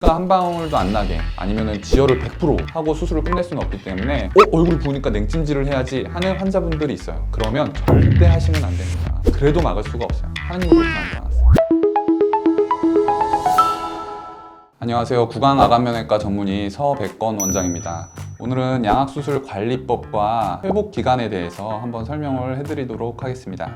피가 한 방울도 안 나게 아니면 지혈을 100% 하고 수술을 끝낼 수는 없기 때문에 얼굴이 부으니까 냉찜질을 해야지 하는 환자분들이 있어요. 그러면 절대 하시면 안 됩니다. 그래도 막을 수가 없어요. 하느님이 그렇게 만들어놨어요. 안녕하세요. 구강아간면외과 전문의 서백건 원장입니다. 오늘은 양악수술 관리법과 회복 기간에 대해서 한번 설명을 해드리도록 하겠습니다.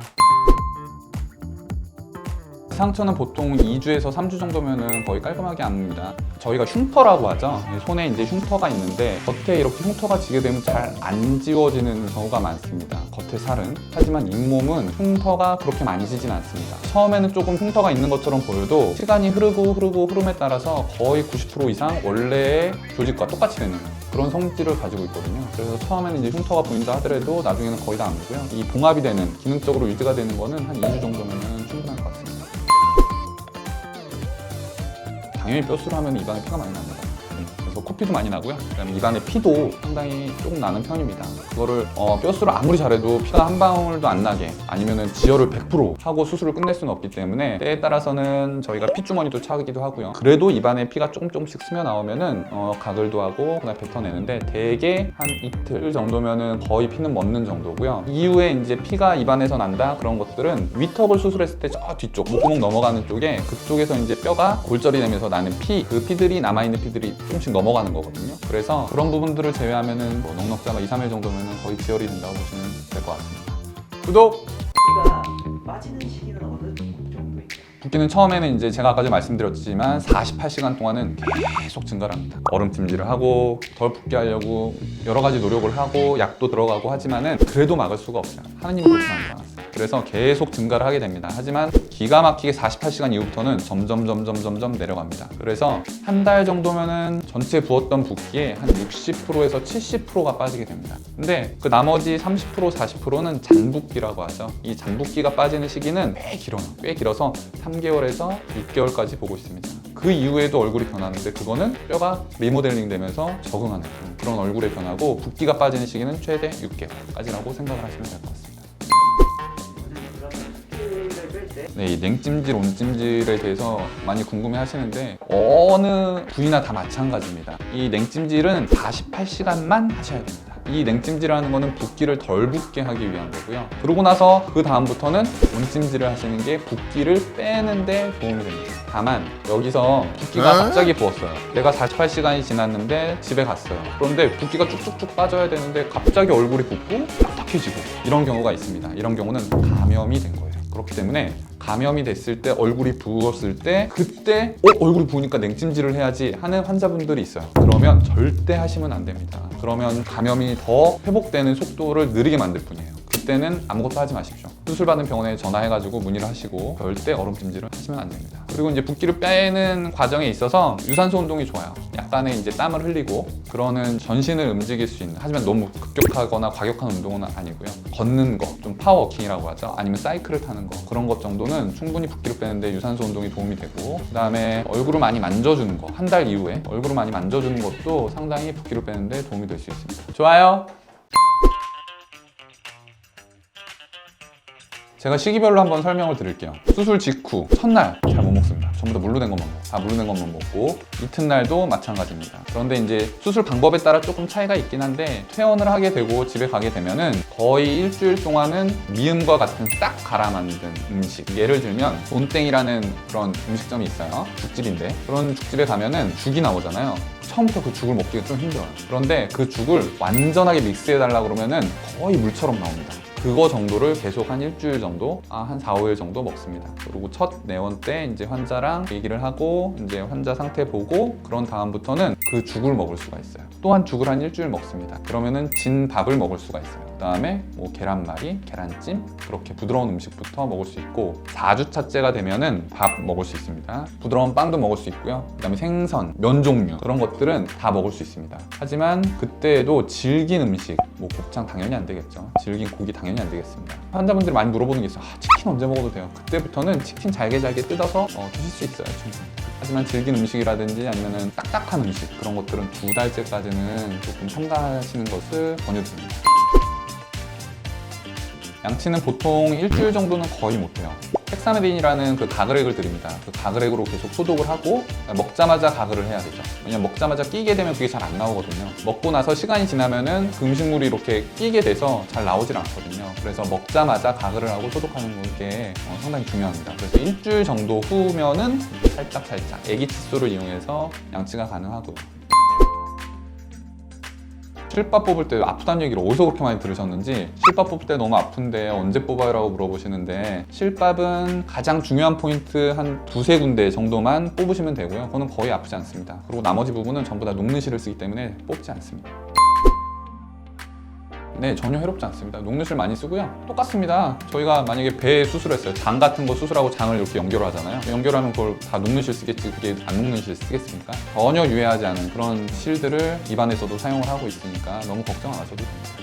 상처는 보통 2주에서 3주 정도면 거의 깔끔하게 납니다. 저희가 흉터라고 하죠. 손에 이제 흉터가 있는데 겉에 이렇게 흉터가 지게 되면 잘 안 지워지는 경우가 많습니다. 겉에 살은. 하지만 잇몸은 흉터가 그렇게 많이 지진 않습니다. 처음에는 조금 흉터가 있는 것처럼 보여도 시간이 흐름에 따라서 거의 90% 이상 원래의 조직과 똑같이 되는 그런 성질을 가지고 있거든요. 그래서 처음에는 이제 흉터가 보인다 하더라도 나중에는 거의 다 안 보고요. 이 봉합이 되는, 기능적으로 유지가 되는 거는 한 2주 정도면 충분할 것 같습니다. 당연히 뼈수를 하면 입안에 피가 많이 납니다. 그래서 코피도 많이 나고요. 그다음에 입안에 피도 상당히 조금 나는 편입니다. 그거를 뼈수를 아무리 잘해도 피가 한 방울도 안 나게 아니면 지혈을 100% 하고 수술을 끝낼 수는 없기 때문에 때에 따라서는 저희가 핏주머니도 차기도 하고요. 그래도 입안에 피가 조금씩 스며 나오면은 가글도 하고 그다음에 뱉어내는데 대개 한 이틀 정도면은 거의 피는 멎는 정도고요. 이후에 이제 피가 입안에서 난다 그런 것들은 위턱을 수술했을 때 저 뒤쪽 목구멍 넘어가는 쪽에 그쪽에서 이제 뼈가 골절이 되면서 나는 피, 그 피들이 남아있는 피들이 조금씩 넘어가는 거거든요. 그래서 그런 부분들을 제외하면은 넉넉자가 2, 3일 정도면은 거의 지혈이 된다고 보시면 될 것 같습니다. 구독! 붓기가 빠지는 시기는 어느 정도인가요? 붓기는 처음에는 이제 제가 아까 전에 말씀드렸지만 48시간 동안은 계속 증가를 합니다. 얼음찜질을 하고 덜 붓게 하려고 여러 가지 노력을 하고 약도 들어가고 하지만은 그래도 막을 수가 없어요. 하느님이 그렇게 만들어놨어요. 그래서 계속 증가를 하게 됩니다. 하지만 기가 막히게 48시간 이후부터는 점점 내려갑니다. 그래서 한 달 정도면은 전체 부었던 붓기의 한 60%에서 70%가 빠지게 됩니다. 근데 그 나머지 30%, 40%는 잔붓기라고 하죠. 이 잔붓기가 빠지는 시기는 꽤 길어요. 꽤 길어서 3개월에서 6개월까지 보고 있습니다. 그 이후에도 얼굴이 변하는데 그거는 뼈가 리모델링 되면서 적응하는 그런 얼굴의 변화고 붓기가 빠지는 시기는 최대 6개월까지라고 생각을 하시면 될 것 같습니다. 네, 이 냉찜질, 온찜질에 대해서 많이 궁금해 하시는데 어느 부위나 다 마찬가지입니다. 이 냉찜질은 48시간만 하셔야 됩니다. 이 냉찜질하는 거는 붓기를 덜 붓게 하기 위한 거고요. 그러고 나서 그 다음부터는 온찜질을 하시는 게 붓기를 빼는 데 도움이 됩니다. 다만 여기서 붓기가 갑자기 부었어요. 내가 48시간이 지났는데 집에 갔어요. 그런데 붓기가 쭉쭉쭉 빠져야 되는데 갑자기 얼굴이 붓고 딱딱해지고 이런 경우가 있습니다. 이런 경우는 감염이 된 거예요. 그렇기 때문에 감염이 됐을 때 얼굴이 부었을 때 그때 얼굴이 부으니까 냉찜질을 해야지 하는 환자분들이 있어요. 그러면 절대 하시면 안 됩니다. 그러면 감염이 더 회복되는 속도를 느리게 만들 뿐이에요. 그때는 아무것도 하지 마십시오. 수술받은 병원에 전화해가지고 문의를 하시고 절대 얼음찜질을 하시면 안 됩니다. 그리고 이제 붓기를 빼는 과정에 있어서 유산소 운동이 좋아요. 약간의 이제 땀을 흘리고 그러는 전신을 움직일 수 있는, 하지만 너무 급격하거나 과격한 운동은 아니고요. 걷는 거, 좀 파워워킹이라고 하죠. 아니면 사이클을 타는 거, 그런 것 정도는 충분히 붓기를 빼는데 유산소 운동이 도움이 되고, 그 다음에 얼굴을 많이 만져주는 거, 한 달 이후에 얼굴을 많이 만져주는 것도 상당히 붓기를 빼는데 도움이 될 수 있습니다. 좋아요. 제가 시기별로 한번 설명을 드릴게요. 수술 직후 첫날 잘 못 먹습니다. 전부 다 물로 된 것만 먹고, 다 물로 된 것만 먹고, 이튿날도 마찬가지입니다. 그런데 이제 수술 방법에 따라 조금 차이가 있긴 한데 퇴원을 하게 되고 집에 가게 되면은 거의 일주일 동안은 미음과 같은 싹 갈아 만든 음식, 예를 들면 온땡이라는 그런 음식점이 있어요. 죽집인데 그런 죽집에 가면은 죽이 나오잖아요. 처음부터 그 죽을 먹기가 좀 힘들어요. 그런데 그 죽을 완전하게 믹스해달라고 그러면은 거의 물처럼 나옵니다. 그거 정도를 계속 한 일주일 정도, 한 4, 5일 정도 먹습니다. 그리고 첫 내원 때 이제 환자랑 얘기를 하고 이제 환자 상태 보고 그런 다음부터는 그 죽을 먹을 수가 있어요. 또한 죽을 한 일주일 먹습니다. 그러면은 진 밥을 먹을 수가 있어요. 그 다음에 뭐 계란말이, 계란찜, 그렇게 부드러운 음식부터 먹을 수 있고 4주차째가 되면은 밥 먹을 수 있습니다. 부드러운 빵도 먹을 수 있고요. 그 다음에 생선, 면 종류 그런 것들은 다 먹을 수 있습니다. 하지만 그때에도 질긴 음식, 뭐 곱창 당연히 안 되겠죠. 질긴 고기 당연히 안 되겠습니다. 환자분들이 많이 물어보는 게 있어요. 치킨 언제 먹어도 돼요? 그때부터는 치킨 잘게 뜯어서 드실 수 있어요. 충분히. 하지만 질긴 음식이라든지 아니면 딱딱한 음식 그런 것들은 2달째까지는 조금 삼가하시는 것을 권유드립니다. 양치는 보통 일주일 정도는 거의 못해요. 헥사메딘이라는 그 가글액을 드립니다. 그 가글액으로 계속 소독을 하고 먹자마자 가글을 해야 되죠. 왜냐면 먹자마자 끼게 되면 그게 잘 안 나오거든요. 먹고 나서 시간이 지나면은 그 음식물이 이렇게 끼게 돼서 잘 나오질 않거든요. 그래서 먹자마자 가글을 하고 소독하는 게 상당히 중요합니다. 그래서 일주일 정도 후면은 살짝 애기 칫솔을 이용해서 양치가 가능하고요. 실밥 뽑을 때 아프다는 얘기를 어디서 그렇게 많이 들으셨는지, 실밥 뽑을 때 너무 아픈데 언제 뽑아요? 라고 물어보시는데, 실밥은 가장 중요한 포인트 한 두세 군데 정도만 뽑으시면 되고요. 그거는 거의 아프지 않습니다. 그리고 나머지 부분은 전부 다 녹는 실을 쓰기 때문에 뽑지 않습니다. 네, 전혀 해롭지 않습니다. 녹는실 많이 쓰고요. 똑같습니다. 저희가 만약에 배 수술했어요. 장 같은 거 수술하고 장을 이렇게 연결하잖아요. 연결하면 그걸 다 녹는실 쓰겠지, 그게 안 녹는실 쓰겠습니까? 전혀 유해하지 않은 그런 실들을 입안에서도 사용을 하고 있으니까 너무 걱정 안 하셔도 됩니다.